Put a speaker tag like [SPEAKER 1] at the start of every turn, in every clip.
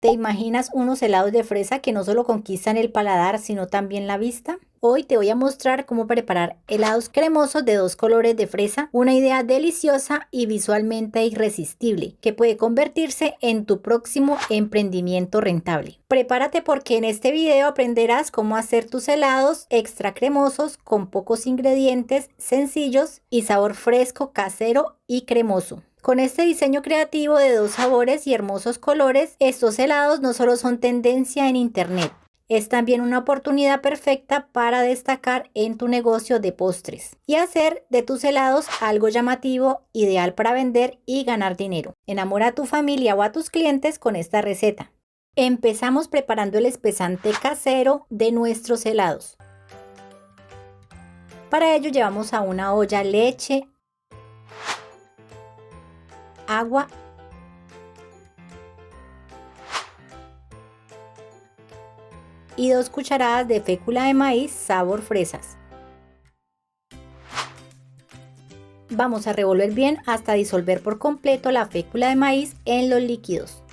[SPEAKER 1] ¿Te imaginas unos helados de fresa que no solo conquistan el paladar, sino también la vista? Hoy te voy a mostrar cómo preparar helados cremosos de 2 colores de fresa, una idea deliciosa y visualmente irresistible, que puede convertirse en tu próximo emprendimiento rentable. Prepárate porque en este video aprenderás cómo hacer tus helados extra cremosos con pocos ingredientes, sencillos y sabor fresco, casero y cremoso. Con este diseño creativo de 2 sabores y hermosos colores, estos helados no solo son tendencia en internet, es también una oportunidad perfecta para destacar en tu negocio de postres y hacer de tus helados algo llamativo, ideal para vender y ganar dinero. Enamora a tu familia o a tus clientes con esta receta. Empezamos preparando el espesante casero de nuestros helados. Para ello llevamos a una olla leche, agua y 2 cucharadas de fécula de maíz sabor fresas. Vamos a revolver bien hasta disolver por completo la fécula de maíz en los líquidos.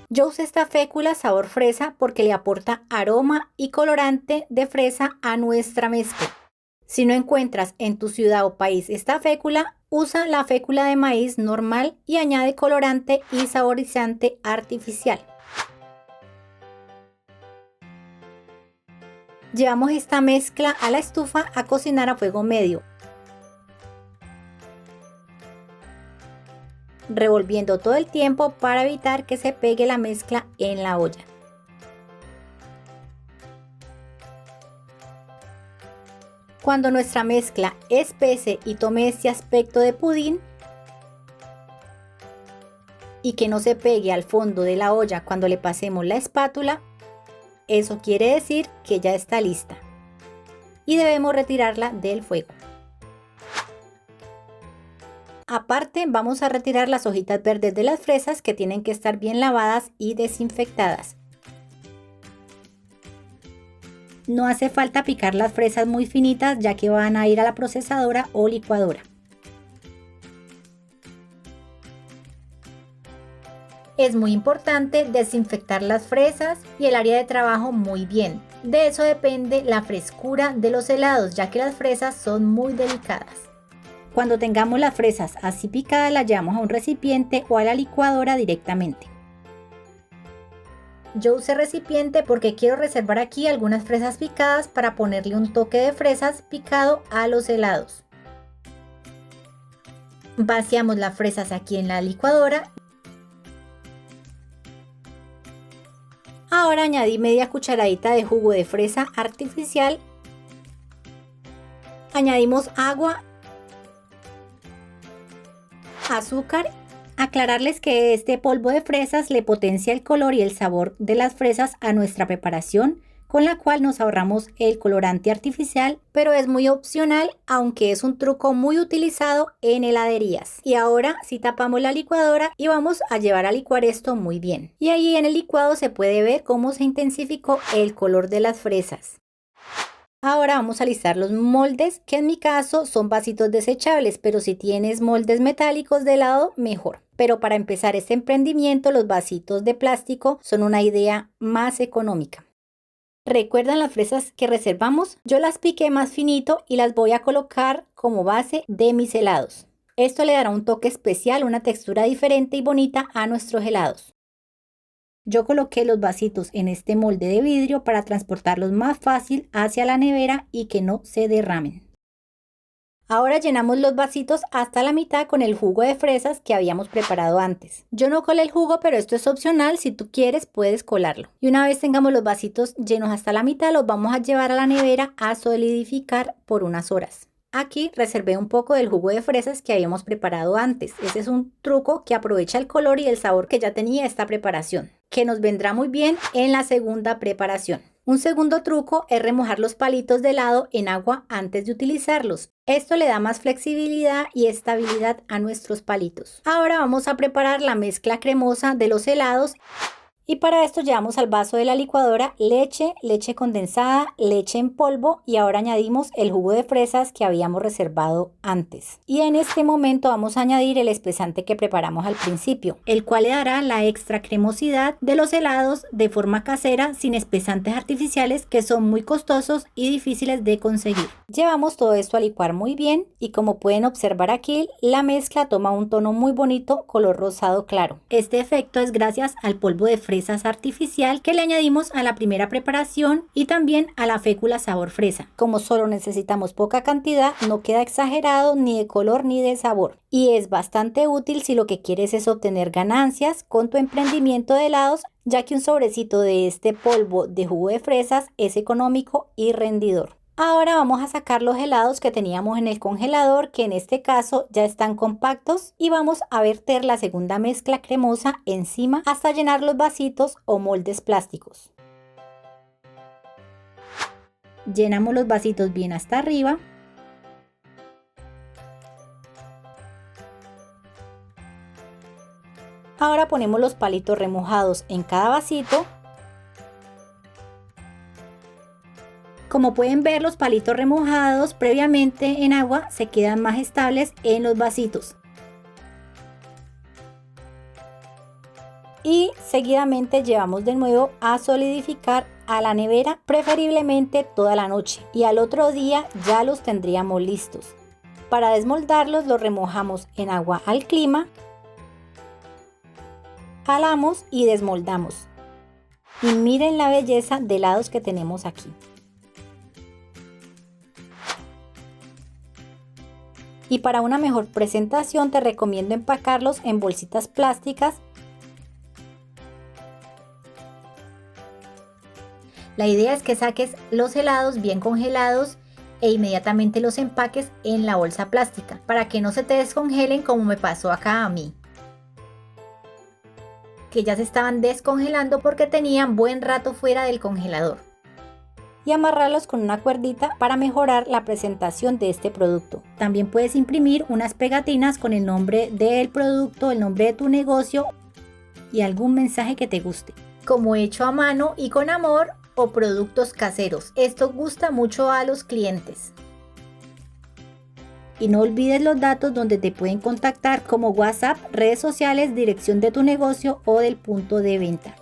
[SPEAKER 1] Yo usé esta fécula sabor fresa porque le aporta aroma y colorante de fresa a nuestra mezcla. Si no encuentras en tu ciudad o país esta fécula, usa la fécula de maíz normal y añade colorante y saborizante artificial. Llevamos esta mezcla a la estufa a cocinar a fuego medio, revolviendo todo el tiempo para evitar que se pegue la mezcla en la olla. Cuando nuestra mezcla espese y tome este aspecto de pudín y que no se pegue al fondo de la olla cuando le pasemos la espátula, eso quiere decir que ya está lista y debemos retirarla del fuego. Aparte, vamos a retirar las hojitas verdes de las fresas que tienen que estar bien lavadas y desinfectadas. No hace falta picar las fresas muy finitas ya que van a ir a la procesadora o licuadora. Es muy importante desinfectar las fresas y el área de trabajo muy bien. De eso depende la frescura de los helados, ya que las fresas son muy delicadas. Cuando tengamos las fresas así picadas, las llevamos a un recipiente o a la licuadora directamente. Yo usé recipiente porque quiero reservar aquí algunas fresas picadas para ponerle un toque de fresas picado a los helados. Vaciamos las fresas aquí en la licuadora. Ahora añadí media cucharadita de jugo de fresa artificial. Añadimos agua, azúcar. Aclararles que este polvo de fresas le potencia el color y el sabor de las fresas a nuestra preparación, con la cual nos ahorramos el colorante artificial, pero es muy opcional, aunque es un truco muy utilizado en heladerías. Y ahora sí tapamos la licuadora y vamos a llevar a licuar esto muy bien. Y ahí en el licuado se puede ver cómo se intensificó el color de las fresas. Ahora vamos a alistar los moldes, que en mi caso son vasitos desechables, pero si tienes moldes metálicos de helado, mejor. Pero para empezar este emprendimiento, los vasitos de plástico son una idea más económica. ¿Recuerdan las fresas que reservamos? Yo las piqué más finito y las voy a colocar como base de mis helados. Esto le dará un toque especial, una textura diferente y bonita a nuestros helados. Yo coloqué los vasitos en este molde de vidrio para transportarlos más fácil hacia la nevera y que no se derramen. Ahora llenamos los vasitos hasta la mitad con el jugo de fresas que habíamos preparado antes. Yo no colé el jugo, pero esto es opcional, si tú quieres puedes colarlo. Y una vez tengamos los vasitos llenos hasta la mitad, los vamos a llevar a la nevera a solidificar por unas horas. Aquí reservé un poco del jugo de fresas que habíamos preparado antes. Ese es un truco que aprovecha el color y el sabor que ya tenía esta preparación, que nos vendrá muy bien en la segunda preparación. Un segundo truco es remojar los palitos de helado en agua antes de utilizarlos. Esto le da más flexibilidad y estabilidad a nuestros palitos. Ahora vamos a preparar la mezcla cremosa de los helados Y para esto llevamos al vaso de la licuadora leche, leche condensada, leche en polvo y ahora añadimos el jugo de fresas que habíamos reservado antes. Y en este momento vamos a añadir el espesante que preparamos al principio, el cual le dará la extra cremosidad de los helados de forma casera sin espesantes artificiales que son muy costosos y difíciles de conseguir. Llevamos todo esto a licuar muy bien y como pueden observar aquí, la mezcla toma un tono muy bonito color rosado claro. Este efecto es gracias al polvo de fresas artificial que le añadimos a la primera preparación y también a la fécula sabor fresa. Como solo necesitamos poca cantidad, no queda exagerado ni de color ni de sabor y es bastante útil si lo que quieres es obtener ganancias con tu emprendimiento de helados, ya que un sobrecito de este polvo de jugo de fresas es económico y rendidor. Ahora vamos a sacar los helados que teníamos en el congelador, que en este caso ya están compactos, y vamos a verter la segunda mezcla cremosa encima hasta llenar los vasitos o moldes plásticos. Llenamos los vasitos bien hasta arriba. Ahora ponemos los palitos remojados en cada vasito. Como pueden ver, los palitos remojados previamente en agua se quedan más estables en los vasitos. Y seguidamente llevamos de nuevo a solidificar a la nevera, preferiblemente toda la noche. Y al otro día ya los tendríamos listos. Para desmoldarlos los remojamos en agua al clima. Jalamos y desmoldamos. Y miren la belleza de helados que tenemos aquí. Y para una mejor presentación te recomiendo empacarlos en bolsitas plásticas. La idea es que saques los helados bien congelados e inmediatamente los empaques en la bolsa plástica para que no se te descongelen como me pasó acá a mí, que ya se estaban descongelando porque tenían buen rato fuera del congelador. Y amarrarlos con una cuerdita para mejorar la presentación de este producto. También puedes imprimir unas pegatinas con el nombre del producto, el nombre de tu negocio y algún mensaje que te guste, como hecho a mano y con amor o productos caseros. Esto gusta mucho a los clientes. Y no olvides los datos donde te pueden contactar como WhatsApp, redes sociales, dirección de tu negocio o del punto de venta.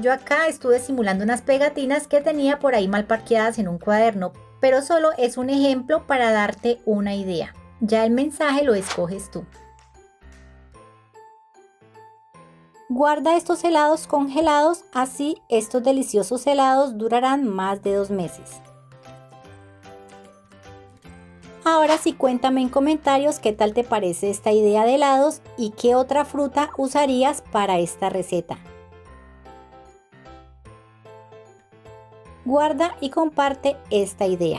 [SPEAKER 1] Yo acá estuve simulando unas pegatinas que tenía por ahí mal parqueadas en un cuaderno, pero solo es un ejemplo para darte una idea. Ya el mensaje lo escoges tú. Guarda estos helados congelados, así estos deliciosos helados durarán más de 2 meses. Ahora sí, cuéntame en comentarios qué tal te parece esta idea de helados y qué otra fruta usarías para esta receta. Guarda y comparte esta idea.